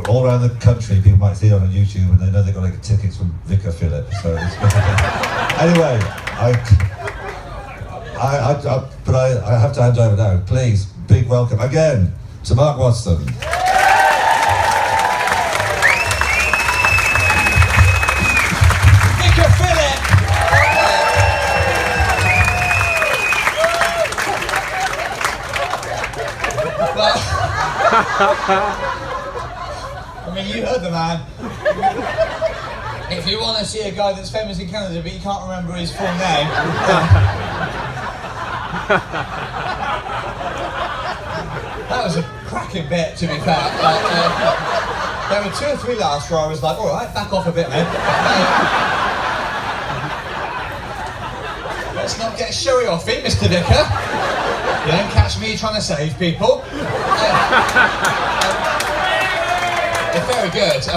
all around the country, people might see it on YouTube and they know they've got to get tickets from Vicar Philip. So it's anyway, but I have to hand over now. Please, big welcome again to Mark Watson. Vicar Philip. I mean, you heard the man. If you want to see a guy that's famous in Canada but you can't remember his full name, that was a cracking bit, to be fair. There were 2 or 3 laughs where I was like, all right, back off a bit, man. Let's not get showy off it, Mr. Vicar. You don't catch me trying to save people. They're very good. I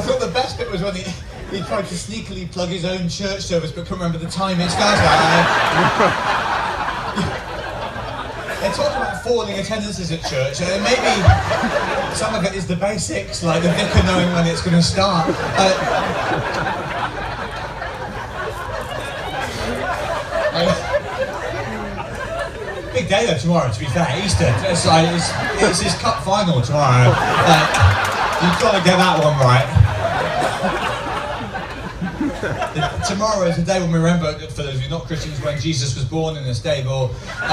thought the best bit was when he tried to sneakily plug his own church service but couldn't remember the time it started. They talk about falling attendances at church, and maybe some of it is the basics, like the vicar knowing when it's going to start. Big day though tomorrow, to be fair, Easter. It's his cup final tomorrow. You've got to get that one right. Tomorrow is the day when we remember, for those of you not Christians, when Jesus was born in a stable. I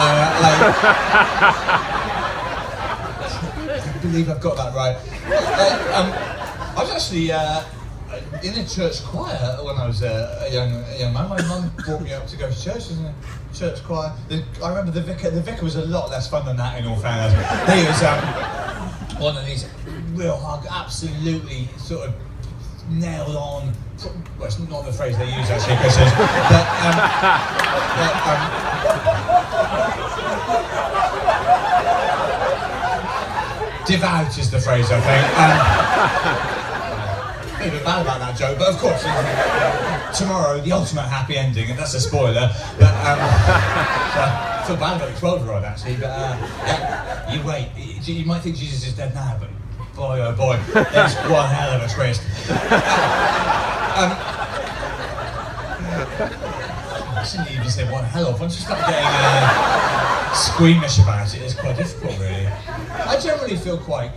believe I've got that right. I was actually in a church choir when I was a young man. My mum brought me up to go to church in a church choir. I remember the vicar was a lot less fun than that, in all fairness. He was one of these real hard, absolutely sort of nailed on. Well, it's not the phrase they use actually, Christians, devout is the phrase, I think. A bit bad about that joke, but of course, tomorrow the ultimate happy ending, and that's a spoiler. But so I feel bad about the 12-year-old actually. But yeah, you wait. You might think Jesus is dead now, but boy, oh boy, there's one hell of a twist. I shouldn't even say one hell of. Once you start getting squeamish about it, it's quite difficult, really. I generally feel quite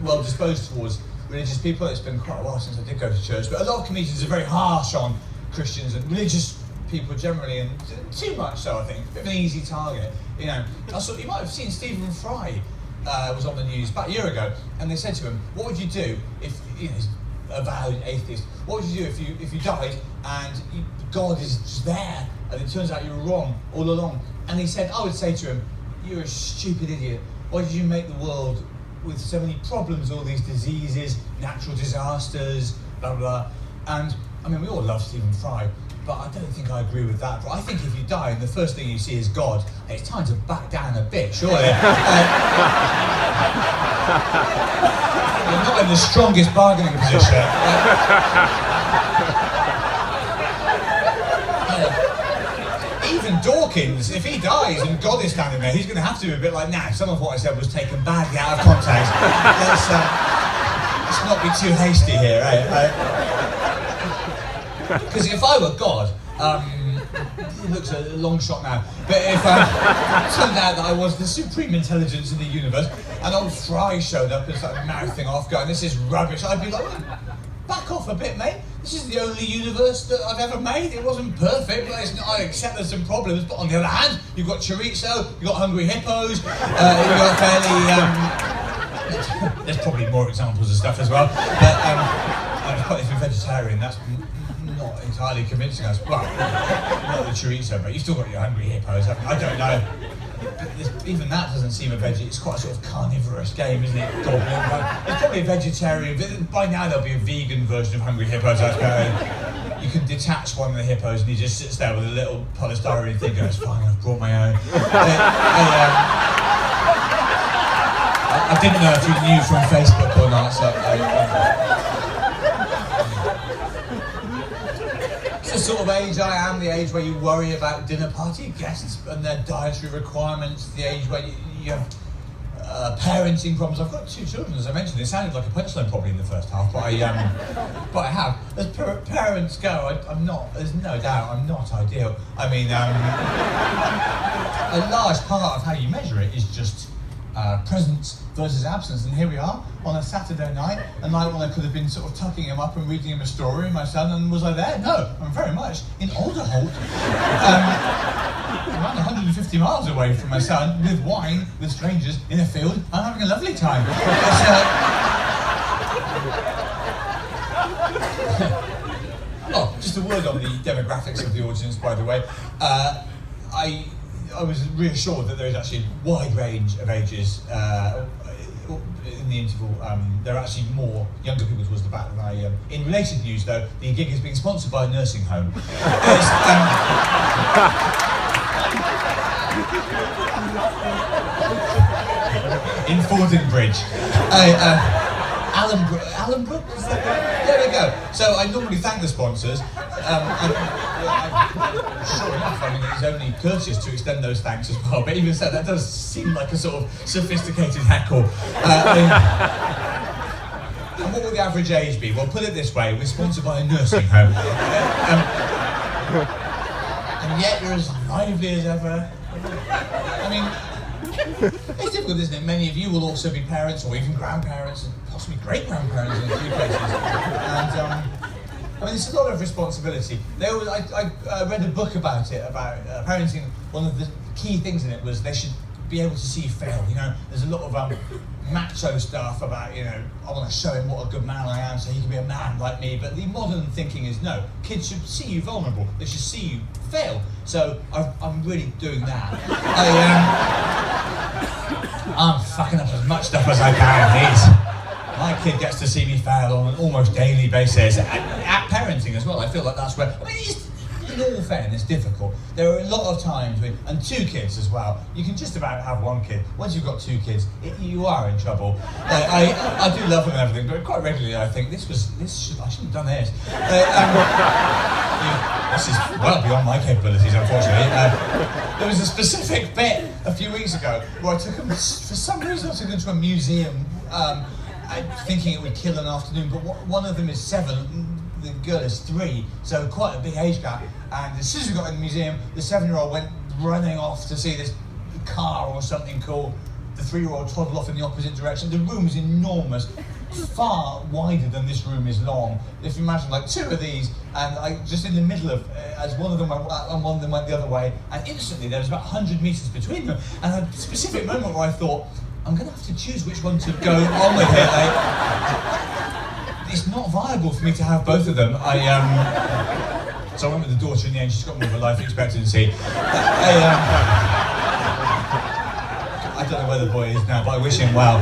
well disposed towards religious people. It's been quite a while since I did go to church, but a lot of comedians are very harsh on Christians and religious people generally, and too much so, I think. A bit of an easy target, you know. You might have seen Stephen Fry was on the news about a year ago, and they said to him, "What would you do if he's a avowed atheist? What would you do if you died and God is just there, and it turns out you were wrong all along?" And he said, "I would say to him, you're a stupid idiot. Why did you make the world with so many problems, all these diseases, natural disasters, blah, blah, blah." And, I mean, we all love Stephen Fry, but I don't think I agree with that. But I think if you die and the first thing you see is God, it's time to back down a bit, surely. You're not in the strongest bargaining position. Even Dawkins, if he dies and God is standing there, he's going to have to be a bit like, nah, some of what I said was taken badly out of context. Let's not be too hasty here, right? Because if I were God, it looks a long shot now, but if it turned out that I was the supreme intelligence in the universe, and old Fry showed up and started mouthing off, going, "This is rubbish," I'd be like, back off a bit, mate. This is the only universe that I've ever made. It wasn't perfect, but I accept there's some problems. But on the other hand, you've got chorizo, you've got hungry hippos, you've got fairly... there's probably more examples of stuff as well. But I'm quite a vegetarian. That's not entirely convincing us. Well, not the chorizo, but you've still got your hungry hippos, haven't you? I don't know. Even that doesn't seem a veggie. It's quite a sort of carnivorous game, isn't it? It's probably a vegetarian. By now there'll be a vegan version of Hungry Hippos, I suppose. You can detach one of the hippos and he just sits there with a little polystyrene thing going, "It's fine, I've brought my own." I didn't know if you knew from Facebook or not, so it's the sort of age I am, the age where you worry about dinner party guests and their dietary requirements, the age where you have parenting problems. I've got 2 children, as I mentioned. It sounded like a punchline probably in the first half, but I have. As parents go, I'm not. There's no doubt I'm not ideal. I mean, a large part of how you measure it is just presence versus absence, and here we are on a Saturday night, a night when I could have been sort of tucking him up and reading him a story, my son, and was I there? No, I'm very much in Alderholt, around 150 miles away from my son, with wine, with strangers, in a field. I'm having a lovely time. Oh, just a word on the demographics of the audience, by the way. I was reassured that there is actually a wide range of ages in the interval. There are actually more younger people towards the back than I. In related news, though, the gig is being sponsored by a nursing home. In Fordingbridge. Alan Brook? There we go. So I normally thank the sponsors. Sure enough, I mean, it's only courteous to extend those thanks as well, but even so, that does seem like a sort of sophisticated heckle. And what will the average age be? Well, put it this way, we're sponsored by a nursing home. And yet you're as lively as ever. I mean, it's difficult, isn't it? Many of you will also be parents, or even grandparents, and possibly great-grandparents in a few cases. And I mean, it's a lot of responsibility. I read a book about it, about parenting. One of the key things in it was they should be able to see you fail. You know, there's a lot of macho stuff about, you know, I want to show him what a good man I am so he can be a man like me. But the modern thinking is no, kids should see you vulnerable. They should see you fail. So I'm really doing that. I'm fucking up as much stuff as I can. My kid gets to see me fail on an almost daily basis. At parenting as well, I feel like that's where, I mean, it's, in all fairness, difficult. There are a lot of times when, and 2 kids as well, you can just about have 1 kid. Once you've got 2 kids, you are in trouble. I do love them and everything, but quite regularly I think, I shouldn't have done this. This is well beyond my capabilities, unfortunately. There was a specific bit a few weeks ago where I took them, for some reason I took them to a museum, thinking it would kill an afternoon, but one of them is 7, the girl is 3, so quite a big age gap. And as soon as we got in the museum, the 7-year-old went running off to see this car or something cool. The 3-year-old toddled off in the opposite direction. The room is enormous, far wider than this room is long. If you imagine like 2 of these, and I just in the middle of, as one of them went and one of them went the other way, and instantly there was about 100 meters between them. And a specific moment where I thought, I'm going to have to choose which one to go on with here. It's not viable for me to have both of them. So I went with the daughter in the end. She's got more of a life expectancy. I don't know where the boy is now, but I wish him well.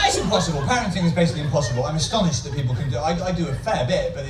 It's impossible. Parenting is basically impossible. I'm astonished that people can do it. I do a fair bit, but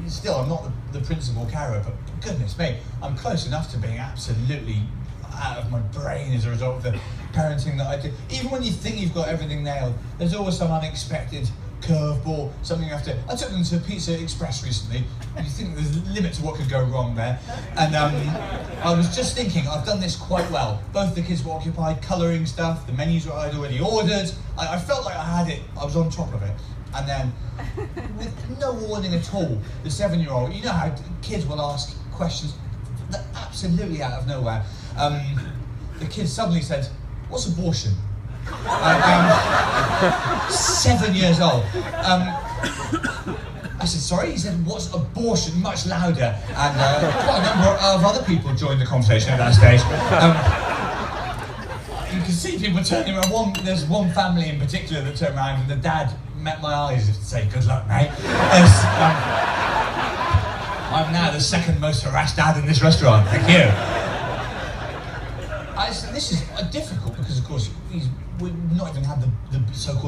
still, I'm not the principal carer. But goodness me, I'm close enough to being absolutely out of my brain as a result of the parenting that I do. Even when you think you've got everything nailed, there's always some unexpected curveball, something you have to. I took them to Pizza Express recently, and you think there's a limit to what could go wrong there. And I was just thinking, I've done this quite well. Both the kids were occupied, colouring stuff, the menus were I'd already ordered. I felt like I had it, I was on top of it. And then, with no warning at all, the 7-year-old, you know how kids will ask questions absolutely out of nowhere. The kid suddenly said, "What's abortion?" 7 years old. I said, "Sorry?" He said, "What's abortion?" Much louder. And quite a number of other people joined the conversation at that stage. You can see people turning around. There's one family in particular that turned around, and the dad met my eyes to say, "Good luck, mate." I'm now the 2nd most harassed dad in this restaurant. Thank you. This is difficult because, of course, we've not even had the so-called